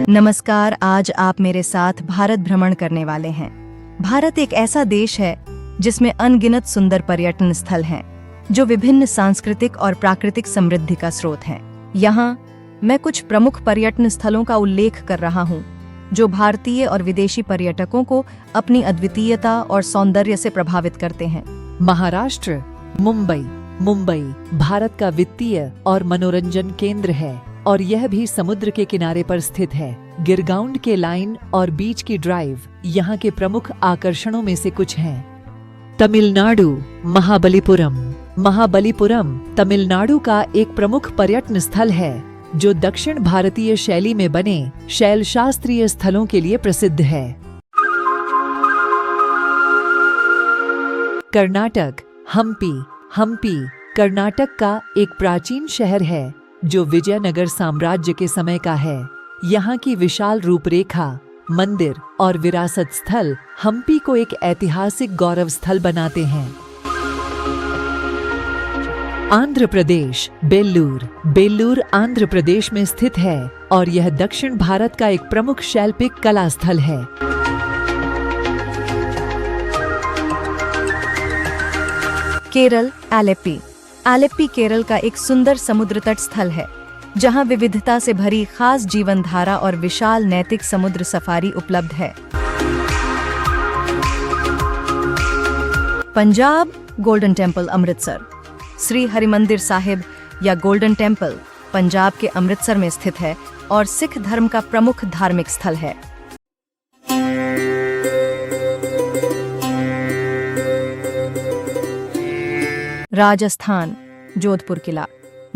नमस्कार, आज आप मेरे साथ भारत भ्रमण करने वाले हैं। भारत एक ऐसा देश है जिसमें अनगिनत सुंदर पर्यटन स्थल हैं, जो विभिन्न सांस्कृतिक और प्राकृतिक समृद्धि का स्रोत हैं। यहाँ मैं कुछ प्रमुख पर्यटन स्थलों का उल्लेख कर रहा हूँ, जो भारतीय और विदेशी पर्यटकों को अपनी अद्वितीयता और सौंदर्य से प्रभावित करते हैं। महाराष्ट्र, मुंबई। मुंबई भारत का वित्तीय और मनोरंजन केंद्र है और यह भी समुद्र के किनारे पर स्थित है। गिरगाउंड के लाइन और बीच की ड्राइव यहाँ के प्रमुख आकर्षणों में से कुछ हैं। तमिलनाडु, महाबलीपुरम। महाबलीपुरम तमिलनाडु का एक प्रमुख पर्यटन स्थल है, जो दक्षिण भारतीय शैली में बने शैलशास्त्रीय स्थलों के लिए प्रसिद्ध है। कर्नाटक, हम्पी। हम्पी कर्नाटक का एक प्राचीन शहर है, जो विजयनगर साम्राज्य के समय का है। यहाँ की विशाल रूपरेखा, मंदिर और विरासत स्थल हम्पी को एक ऐतिहासिक गौरव स्थल बनाते हैं। आंध्र प्रदेश, बेल्लूर। बेल्लूर आंध्र प्रदेश में स्थित है और यह दक्षिण भारत का एक प्रमुख शैल्पिक कला स्थल है। केरल, आलेप्पी। आलेप्पी केरल का एक सुंदर समुद्र तट स्थल है, जहां विविधता से भरी खास जीवन धारा और विशाल नैतिक समुद्र सफारी उपलब्ध है। Punjab, golden temple, Amritsar. श्री हरिमंदिर साहिब या गोल्डन टेम्पल पंजाब के अमृतसर में स्थित है और सिख धर्म का प्रमुख धार्मिक स्थल है। राजस्थान, जोधपुर किला।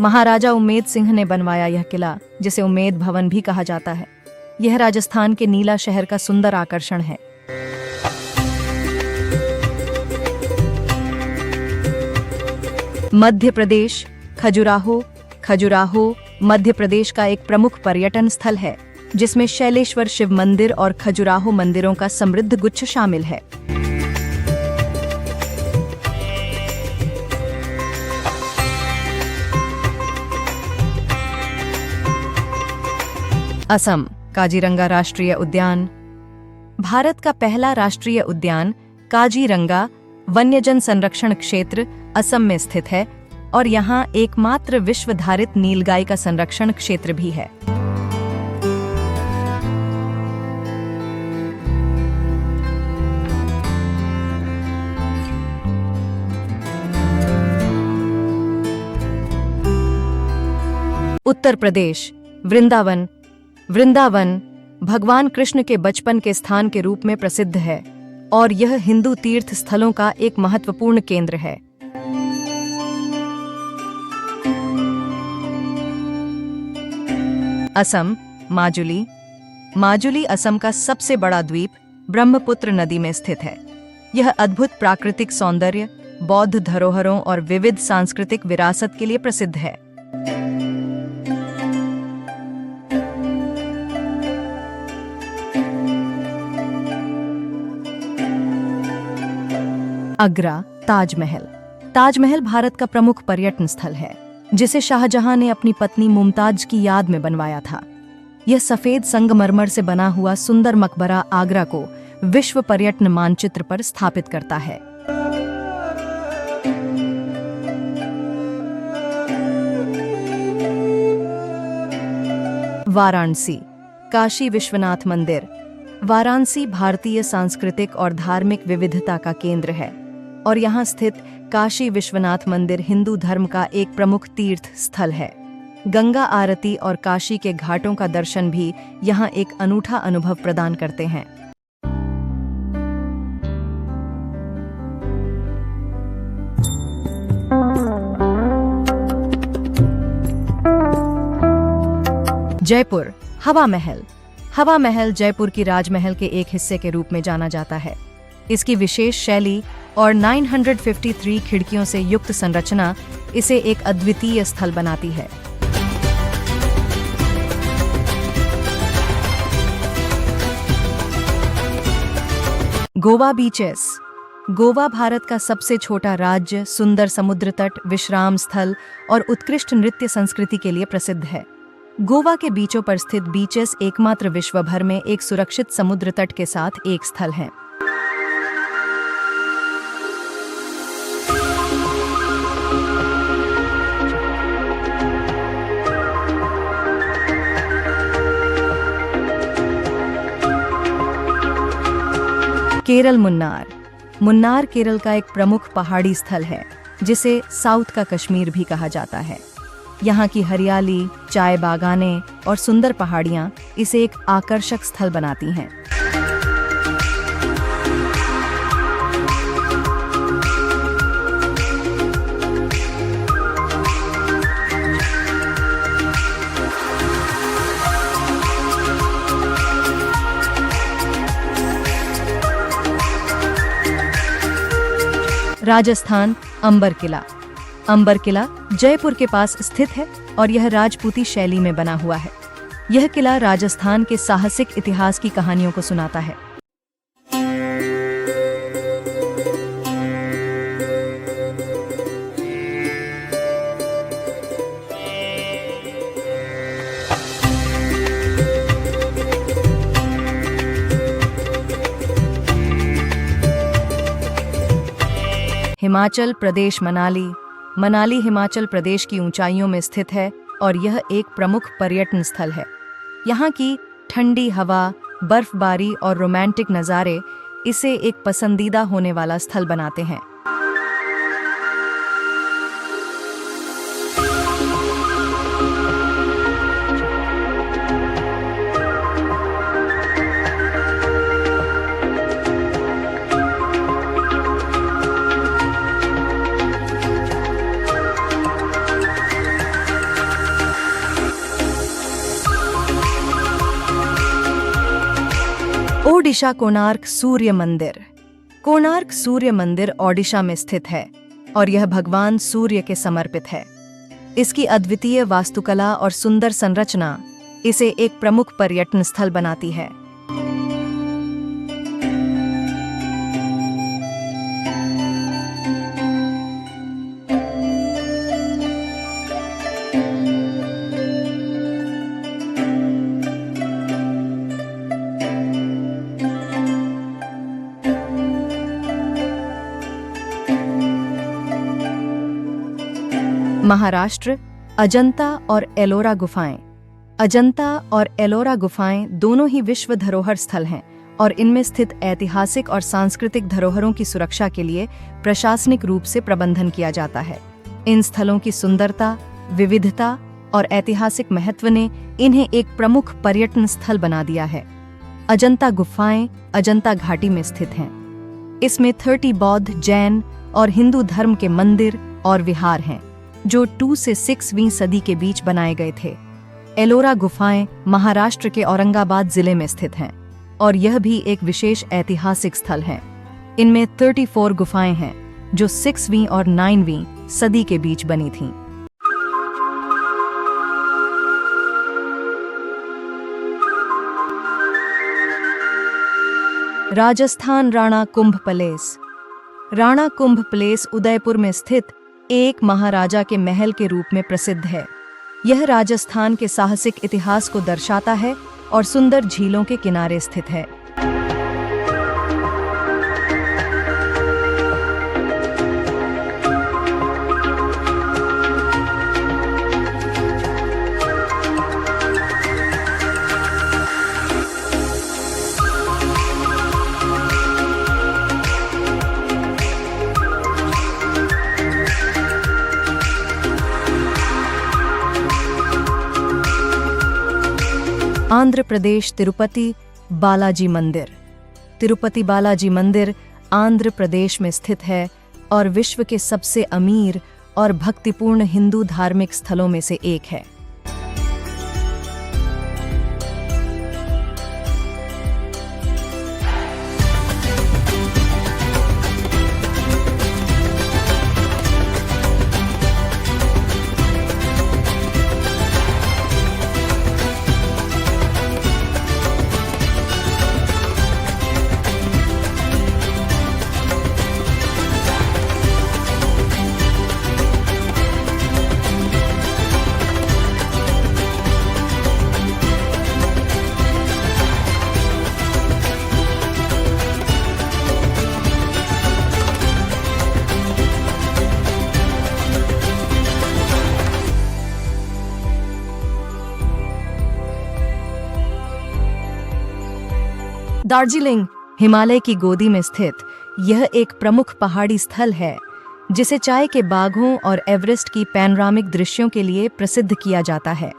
महाराजा उम्मेद सिंह ने बनवाया यह किला, जिसे उम्मेद भवन भी कहा जाता है। यह राजस्थान के नीला शहर का सुंदर आकर्षण है। मध्य प्रदेश, खजुराहो। खजुराहो मध्य प्रदेश का एक प्रमुख पर्यटन स्थल है, जिसमें शैलेश्वर शिव मंदिर और खजुराहो मंदिरों का समृद्ध गुच्छ शामिल है। असम, काजीरंगा राष्ट्रीय उद्यान। भारत का पहला राष्ट्रीय उद्यान काजीरंगा वन्यजन संरक्षण क्षेत्र असम में स्थित है और यहाँ एकमात्र विश्वधारित नीलगाय का संरक्षण क्षेत्र भी है। उत्तर प्रदेश, वृंदावन। वृंदावन भगवान कृष्ण के बचपन के स्थान के रूप में प्रसिद्ध है और यह हिंदू तीर्थ स्थलों का एक महत्वपूर्ण केंद्र है। असम, माजुली। माजुली असम का सबसे बड़ा द्वीप ब्रह्मपुत्र नदी में स्थित है। यह अद्भुत प्राकृतिक सौंदर्य, बौद्ध धरोहरों और विविध सांस्कृतिक विरासत के लिए प्रसिद्ध है। आगरा, ताजमहल। ताजमहल भारत का प्रमुख पर्यटन स्थल है, जिसे शाहजहां ने अपनी पत्नी मुमताज की याद में बनवाया था। यह सफेद संगमरमर से बना हुआ सुंदर मकबरा आगरा को विश्व पर्यटन मानचित्र पर स्थापित करता है। वाराणसी, काशी विश्वनाथ मंदिर। वाराणसी भारतीय सांस्कृतिक और धार्मिक विविधता का केंद्र है और यहाँ स्थित काशी विश्वनाथ मंदिर हिंदू धर्म का एक प्रमुख तीर्थ स्थल है। गंगा आरती और काशी के घाटों का दर्शन भी यहाँ एक अनूठा अनुभव प्रदान करते हैं। जयपुर, हवा महल। हवा महल जयपुर की राजमहल के एक हिस्से के रूप में जाना जाता है। इसकी विशेष शैली और 953 खिड़कियों से युक्त संरचना इसे एक अद्वितीय स्थल बनाती है। गोवा बीचेस। गोवा भारत का सबसे छोटा राज्य सुंदर समुद्र तट, विश्राम स्थल और उत्कृष्ट नृत्य संस्कृति के लिए प्रसिद्ध है। गोवा के बीचों पर स्थित बीचेस एकमात्र विश्व भर में एक सुरक्षित समुद्र तट के साथ एक स्थल हैं। केरल मुन्नार केरल का एक प्रमुख पहाड़ी स्थल है, जिसे साउथ का कश्मीर भी कहा जाता है। यहाँ की हरियाली, चाय बागानें और सुंदर पहाड़ियाँ इसे एक आकर्षक स्थल बनाती हैं। राजस्थान अंबर किला जयपुर के पास स्थित है और यह राजपूती शैली में बना हुआ है। यह किला राजस्थान के साहसिक इतिहास की कहानियों को सुनाता है। हिमाचल प्रदेश मनाली हिमाचल प्रदेश की ऊंचाइयों में स्थित है और यह एक प्रमुख पर्यटन स्थल है। यहाँ की ठंडी हवा, बर्फबारी और रोमांटिक नज़ारे इसे एक पसंदीदा होने वाला स्थल बनाते हैं। ओडिशा कोणार्क सूर्य मंदिर ओडिशा में स्थित है और यह भगवान सूर्य के समर्पित है। इसकी अद्वितीय वास्तुकला और सुंदर संरचना इसे एक प्रमुख पर्यटन स्थल बनाती है। महाराष्ट्र अजंता और एलोरा गुफाएं दोनों ही विश्व धरोहर स्थल हैं और इनमें स्थित ऐतिहासिक और सांस्कृतिक धरोहरों की सुरक्षा के लिए प्रशासनिक रूप से प्रबंधन किया जाता है। इन स्थलों की सुंदरता, विविधता और ऐतिहासिक महत्व ने इन्हें एक प्रमुख पर्यटन स्थल बना दिया है। अजंता गुफाएं अजंता घाटी में स्थित हैं। इसमें 30 बौद्ध, जैन और हिंदू धर्म के मंदिर और विहार हैं, जो 2 से 6वीं सदी के बीच बनाए गए थे। एलोरा गुफाएं महाराष्ट्र के औरंगाबाद जिले में स्थित हैं और यह भी एक विशेष ऐतिहासिक स्थल है। इनमें 34 गुफाएं हैं, जो 6वीं और 9वीं सदी के बीच बनी थीं। राजस्थान राणा कुंभ पैलेस उदयपुर में स्थित एक महाराजा के महल के रूप में प्रसिद्ध है। यह राजस्थान के साहसिक इतिहास को दर्शाता है और सुंदर झीलों के किनारे स्थित है। आंध्र प्रदेश तिरुपति बालाजी मंदिर आंध्र प्रदेश में स्थित है और विश्व के सबसे अमीर और भक्तिपूर्ण हिंदू धार्मिक स्थलों में से एक है। दार्जिलिंग हिमालय की गोदी में स्थित यह एक प्रमुख पहाड़ी स्थल है जिसे चाय के बागों और एवरेस्ट की पैनोरामिक दृश्यों के लिए प्रसिद्ध किया जाता है।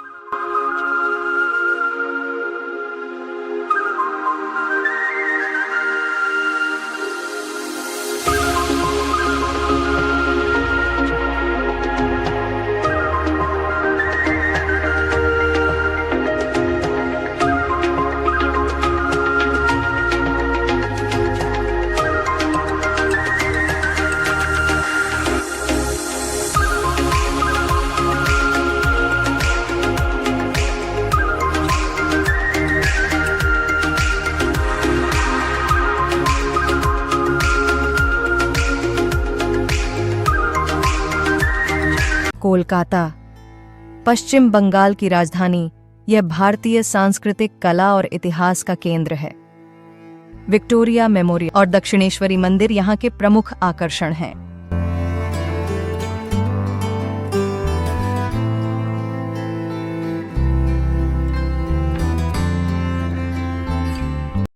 कोलकाता पश्चिम बंगाल की राजधानी, यह भारतीय सांस्कृतिक कला और इतिहास का केंद्र है। विक्टोरिया मेमोरियल और दक्षिणेश्वरी मंदिर यहाँ के प्रमुख आकर्षण हैं।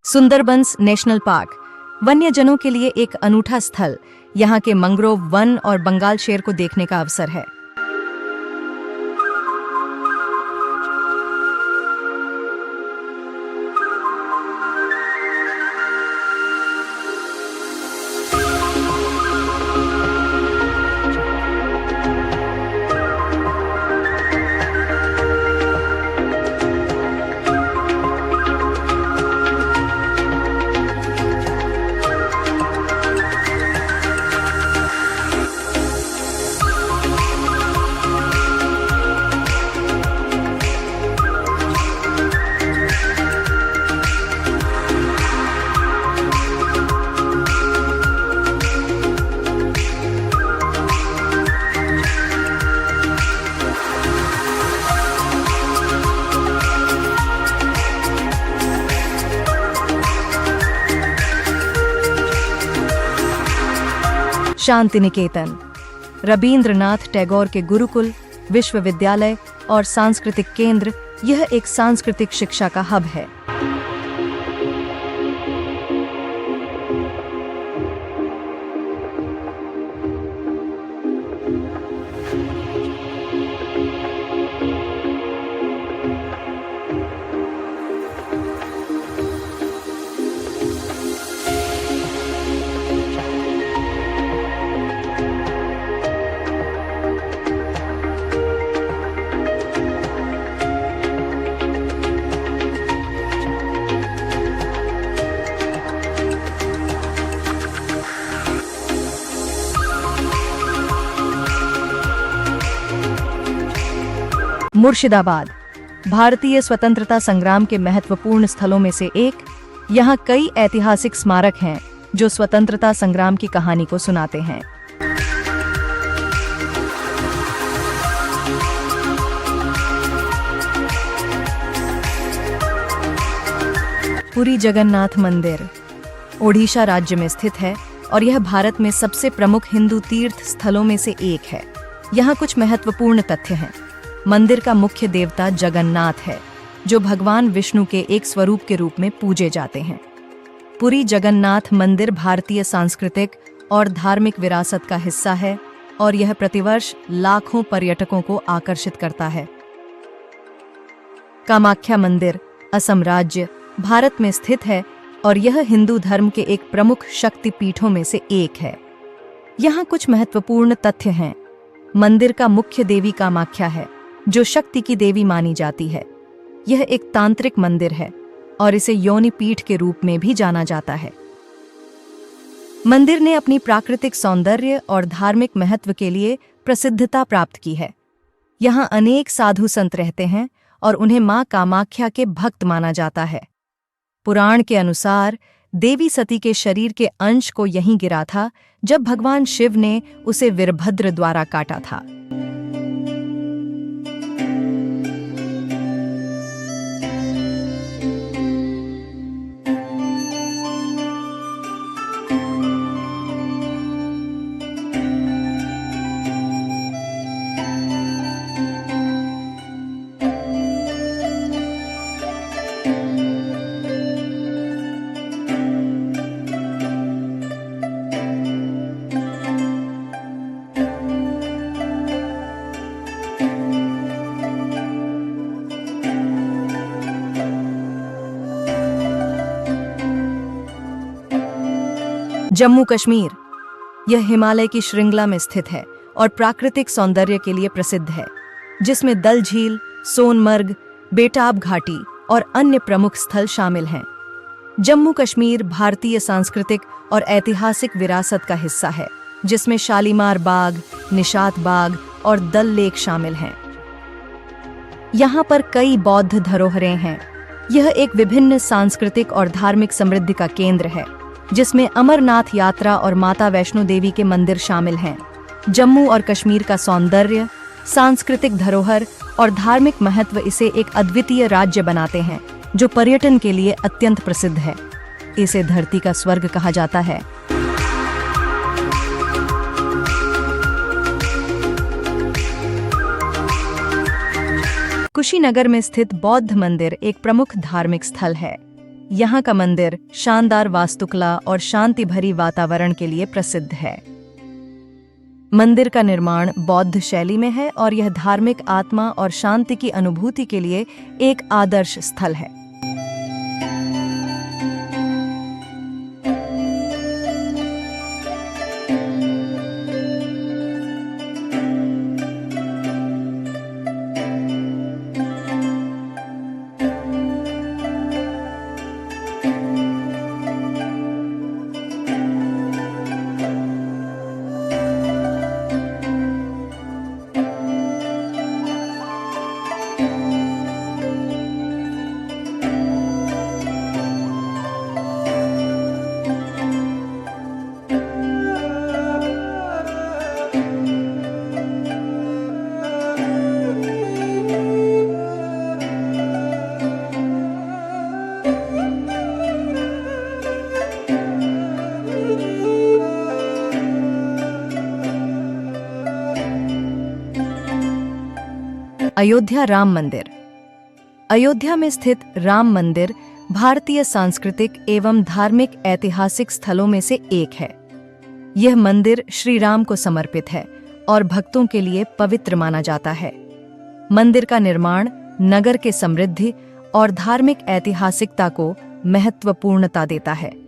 सुंदरबंस नेशनल पार्क वन्यजनों के लिए एक अनूठा स्थल, यहाँ के मैंग्रोव वन और बंगाल शेर को देखने का अवसर है। शांति निकेतन रबींद्रनाथ टैगोर के गुरुकुल, विश्वविद्यालय और सांस्कृतिक केंद्र, यह एक सांस्कृतिक शिक्षा का हब है। मुर्शिदाबाद भारतीय स्वतंत्रता संग्राम के महत्वपूर्ण स्थलों में से एक, यहाँ कई ऐतिहासिक स्मारक हैं जो स्वतंत्रता संग्राम की कहानी को सुनाते हैं। पुरी जगन्नाथ मंदिर ओडिशा राज्य में स्थित है और यह भारत में सबसे प्रमुख हिंदू तीर्थ स्थलों में से एक है। यहाँ कुछ महत्वपूर्ण तथ्य हैं। मंदिर का मुख्य देवता जगन्नाथ है, जो भगवान विष्णु के एक स्वरूप के रूप में पूजे जाते हैं। पुरी जगन्नाथ मंदिर भारतीय सांस्कृतिक और धार्मिक विरासत का हिस्सा है और यह प्रतिवर्ष लाखों पर्यटकों को आकर्षित करता है। कामाख्या मंदिर असम राज्य, भारत में स्थित है और यह हिंदू धर्म के एक प्रमुख शक्तिपीठों में से एक है। यहाँ कुछ महत्वपूर्ण तथ्य हैं। मंदिर का मुख्य देवी कामाख्या है, जो शक्ति की देवी मानी जाती है। यह एक तांत्रिक मंदिर है और इसे योनि पीठ के रूप में भी जाना जाता है। मंदिर ने अपनी प्राकृतिक सौंदर्य और धार्मिक महत्व के लिए प्रसिद्धता प्राप्त की है। यहाँ अनेक साधु संत रहते हैं और उन्हें मां कामाख्या के भक्त माना जाता है। पुराण के अनुसार देवी सती के शरीर के अंश को यहीं गिरा था जब भगवान शिव ने उसे वीरभद्र द्वारा काटा था। जम्मू कश्मीर, यह हिमालय की श्रृंखला में स्थित है और प्राकृतिक सौंदर्य के लिए प्रसिद्ध है, जिसमें डल झील, सोनमर्ग, बेटाब घाटी और अन्य प्रमुख स्थल शामिल हैं। जम्मू कश्मीर भारतीय सांस्कृतिक और ऐतिहासिक विरासत का हिस्सा है, जिसमें शालीमार बाग, निशात बाग और दल लेक शामिल हैं। यहाँ पर कई बौद्ध धरोहरें हैं। यह एक विभिन्न सांस्कृतिक और धार्मिक समृद्धि का केंद्र है, जिसमें अमरनाथ यात्रा और माता वैष्णो देवी के मंदिर शामिल हैं। जम्मू और कश्मीर का सौंदर्य, सांस्कृतिक धरोहर और धार्मिक महत्व इसे एक अद्वितीय राज्य बनाते हैं, जो पर्यटन के लिए अत्यंत प्रसिद्ध है। इसे धरती का स्वर्ग कहा जाता है। कुशीनगर में स्थित बौद्ध मंदिर एक प्रमुख धार्मिक स्थल है। यहाँ का मंदिर शानदार वास्तुकला और शांति भरी वातावरण के लिए प्रसिद्ध है। मंदिर का निर्माण बौद्ध शैली में है और यह धार्मिक आत्मा और शांति की अनुभूति के लिए एक आदर्श स्थल है। अयोध्या राम मंदिर। अयोध्या में स्थित राम मंदिर भारतीय सांस्कृतिक एवं धार्मिक ऐतिहासिक स्थलों में से एक है। यह मंदिर श्री राम को समर्पित है और भक्तों के लिए पवित्र माना जाता है। मंदिर का निर्माण नगर के समृद्धि और धार्मिक ऐतिहासिकता को महत्वपूर्णता देता है।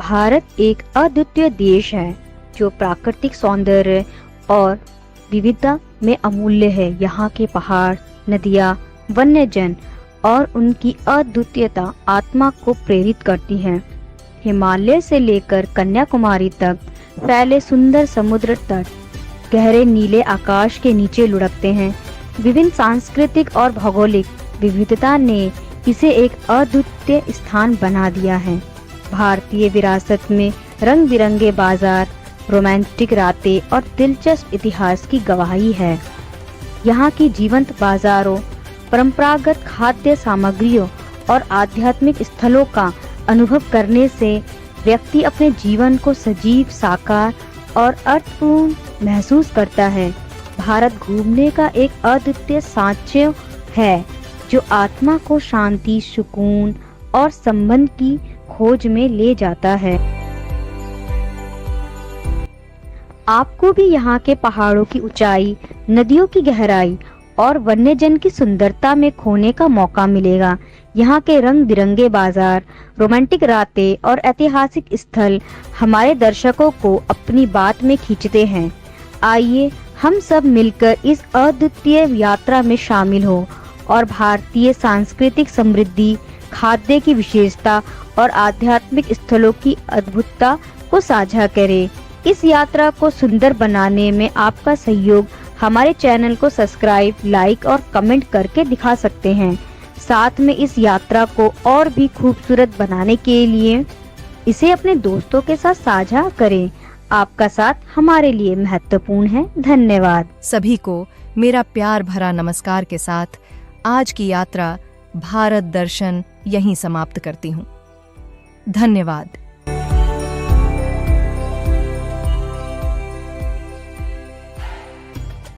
भारत एक अद्वितीय देश है जो प्राकृतिक सौंदर्य और विविधता में अमूल्य है। यहाँ के पहाड़, नदियाँ, वन्यजन और उनकी अद्वितीयता आत्मा को प्रेरित करती हैं। हिमालय से लेकर कन्याकुमारी तक फैले सुंदर समुद्र तट गहरे नीले आकाश के नीचे लुढ़कते हैं। विभिन्न सांस्कृतिक और भौगोलिक विविधता ने इसे एक अद्वितीय स्थान बना दिया है। भारतीय विरासत में रंग बिरंगे बाजार, रोमांटिक रातें और दिलचस्प इतिहास की गवाही है। यहाँ की जीवंत बाजारों, परंपरागत खाद्य सामग्रियों और आध्यात्मिक स्थलों का अनुभव करने से व्यक्ति अपने जीवन को सजीव, साकार और अर्थपूर्ण महसूस करता है। भारत घूमने का एक अद्वितीय साक्ष्य है जो आत्मा को शांति, सुकून और संबंध की खोज में ले जाता है। आपको भी यहाँ के पहाड़ों की ऊंचाई, नदियों की गहराई और वन्यजन की सुंदरता में खोने का मौका मिलेगा। यहाँ के रंग बिरंगे बाजार, रोमांटिक रातें और ऐतिहासिक स्थल हमारे दर्शकों को अपनी बात में खींचते हैं। आइए हम सब मिलकर इस अद्वितीय यात्रा में शामिल हो और भारतीय सांस्कृतिक समृद्धि, खाद्य की विशेषता और आध्यात्मिक स्थलों की अद्भुतता को साझा करें। इस यात्रा को सुंदर बनाने में आपका सहयोग हमारे चैनल को सब्सक्राइब, लाइक और कमेंट करके दिखा सकते हैं। साथ में इस यात्रा को और भी खूबसूरत बनाने के लिए इसे अपने दोस्तों के साथ साझा करें। आपका साथ हमारे लिए महत्वपूर्ण है। धन्यवाद। सभी को मेरा प्यार भरा नमस्कार के साथ आज की यात्रा भारत दर्शन यहीं समाप्त करती हूँ। धन्यवाद।